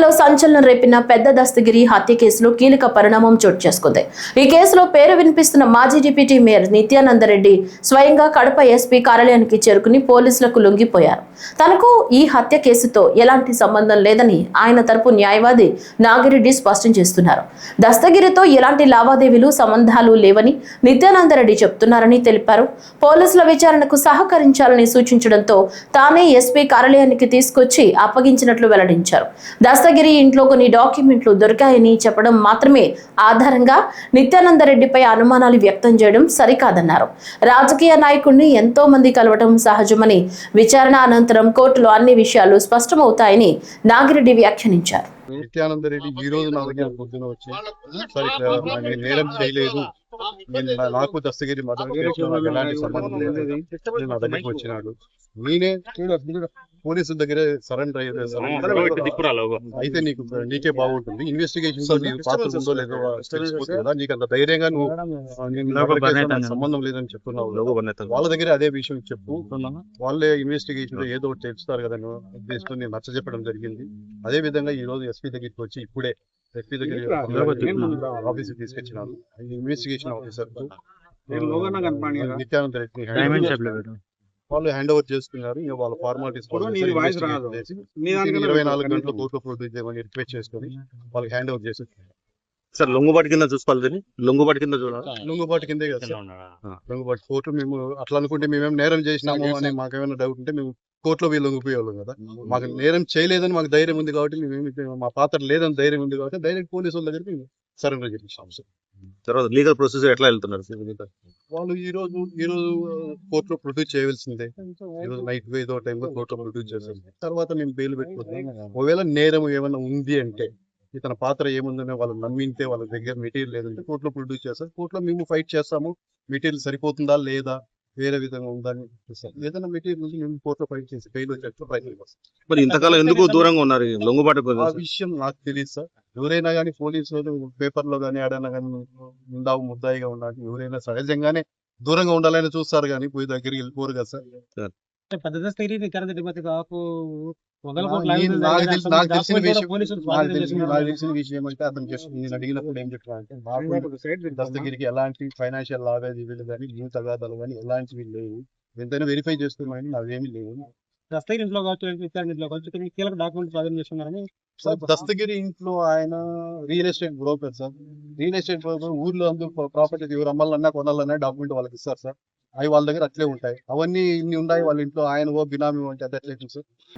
తెలంగాణలో సంచలనం రేపిన పెద్ద దస్తగిరి హత్య కేసులో కీలక పరిణామం చోటు చేసుకుంది. ఈ కేసులో పేరు వినిపిస్తున్న మాజీ డిప్యూటీ మేయర్ నిత్యానందరెడ్డి స్వయంగా కడప ఎస్పీ కార్యాలయానికి చేరుకుని పోలీసులకు లొంగిపోయారు. తనకు ఈ హత్య కేసుతో ఎలాంటి సంబంధం లేదని ఆయన తరపు న్యాయవాది నాగిరెడ్డి స్పష్టం చేస్తున్నారు. దస్తగిరితో ఎలాంటి లావాదేవీలు సంబంధాలు లేవని నిత్యానందరెడ్డి చెప్తున్నారని తెలిపారు. పోలీసుల విచారణకు సహకరించాలని సూచించడంతో తానే ఎస్పీ కార్యాలయానికి తీసుకొచ్చి అప్పగించినట్లు వెల్లడించారు. దస్తగిరి ఇంట్లో కొన్ని డాక్యుమెంట్లు దొరికాయని చెప్పడం మాత్రమే ఆధారంగా నిత్యానందరెడ్డిపై అనుమానాలు వ్యక్తం చేయడం సరికాదన్నారు. రాజకీయ నాయకుడిని ఎంతో మంది కలవడం సహజమని, విచారణ అనంతరం కోర్టులో అన్ని విషయాలు స్పష్టమవుతాయని నాగిరెడ్డి వ్యాఖ్యానించారు. నిత్యానందరెడ్డి ఈ రోజు నా దగ్గర పొద్దున వచ్చి సరే నేరం చేయలేదు, నాకు దస్తగిరి ఎలాంటి సంబంధం లేదు, నా దగ్గరికి వచ్చినాడు. నేనే పోలీసుల దగ్గర సరెండర్ అయితే నీకే బాగుంటుంది, ఇన్వెస్టిగేషన్ పాత్ర ఉందో లేదో తెలిసిపోతుంది కదా, నీకు అంత ధైర్యంగా నువ్వు సంబంధం లేదని చెప్తున్నావు. వాళ్ళ దగ్గర అదే విషయం చెప్పు, వాళ్ళే ఇన్వెస్టిగేషన్ ఏదో ఒకటి తెలుస్తారు కదా ఉద్దేశంతో నేను నచ్చ చెప్పడం జరిగింది. అదే విధంగా ఈ రోజు ఎస్పీ దగ్గరికి వచ్చి ఇప్పుడే ఎస్పీ దగ్గర ఆఫీస్ తీసుకొచ్చినాను. ఇన్వెస్టిగేషన్ ఆఫీసర్ నిత్యానంద రెడ్డి వాళ్ళు హ్యాండ్ ఓవర్ చేసుకున్నారు. ఇంకా వాళ్ళ ఫార్మాలిటీస్ 24 గంటల కోర్టులో ప్రొడ్యూస్ చేయమని రిక్వెస్ట్ చేసుకుని వాళ్ళకి హ్యాండ్ ఓవర్ చేసి సార్ లొంగుబాటు కింద చూసుకోవాలి, లొంగుబాటు కింద చూడాలి, లొంగుబాటు కిందే కదా లొంగుబాటు కోర్టు. మేము అట్లా అనుకుంటే మేమేం నేరం చేసినాము అని మాకేమైనా డౌట్ ఉంటే మేము కోర్టులో వీళ్ళు లొంగిపోయేవాళ్ళం కదా. మాకు నేరం చేయలేదని మాకు ధైర్యం ఉంది కాబట్టి మేము మా పాత్ర లేదని ధైర్యం ఉంది కాబట్టి డైరెక్ట్ పోలీసు వాళ్ళ దగ్గరికి మేము సరెండర్ చేసాం. తర్వాత లీగల్ ప్రొసీజర్ ఎట్లా వెళ్తున్నారు? వాళ్ళు ఈ రోజు కోర్టులో ప్రొడ్యూస్ చేయవలసిందే. ఈ రోజు నైట్ ఏదో టైంలో కోర్టులో ప్రొడ్యూస్ చేస్తాం. తర్వాత మేము బెయిల్ పెట్టుకుంటాం. ఒకవేళ నేరం ఏమైనా ఉంది అంటే, ఇతని పాత్ర ఏముందని వాళ్ళు నమ్మింటే, వాళ్ళ దగ్గర మెటీరియల్ లేదంటే కోర్టులో ప్రొడ్యూస్ చేస్తారు. కోర్టులో మేము ఫైట్ చేస్తాము, మెటీరియల్ సరిపోతుందా లేదా, వేరే విధంగా ఉందని చూస్తాం. ఏదైనా మెటీరియల్ నుంచి మేము కోర్టులో ఫైట్ చేసి బెయిల్ వచ్చేట్టు ప్రయత్నం చేస్తాం. మరి ఇంతకాలం ఎందుకు దూరంగా ఉన్నారు లొంగుబాటు? ఆ విషయం నాకు తెలియదు సార్. ఎవరైనా కానీ పోలీసులు పేపర్లో కానీ ఆడైనా కానీ ముందావు ముద్దాయిగా ఉండాలి, ఎవరైనా సహజంగానే దూరంగా ఉండాలని చూస్తారు కానీ పోయి దగ్గరికి వెళ్ళిపోరు కదా సార్. నాకు తెలిసిన విషయం అంటే అతను జస్ట్ నేను అడిగినప్పుడు ఏం చెప్తానంటే, దస్తగిరికి ఎలాంటి ఫైనాన్షియల్ లావాదేవీలు కానీ భూ తగాదాలు కానీ ఎలాంటివి లేవు, ఎంతైనా వెరిఫై చేస్తున్నాయని నావేమీ లేవు. దస్తగిరి ఇంట్లో కావచ్చు కీలక డాక్యుమెంట్ ప్రజెంట్ చేస్తున్నారని. దస్తగిరి ఇంట్లో ఆయన real estate broker sir. Real estate broker ఊర్లో అందరూ ప్రాపర్టీ ఎవరు అమ్మాలన్నా కొనాలన్నా డాక్యుమెంట్ వాళ్ళకి ఇస్తారు సార్. అవి వాళ్ళ దగ్గర అట్లే ఉంటాయి. అవన్నీ ఇన్ని ఉన్నాయి వాళ్ళ ఇంట్లో. ఆయన బినామీ అంటే అది అట్లే సార్.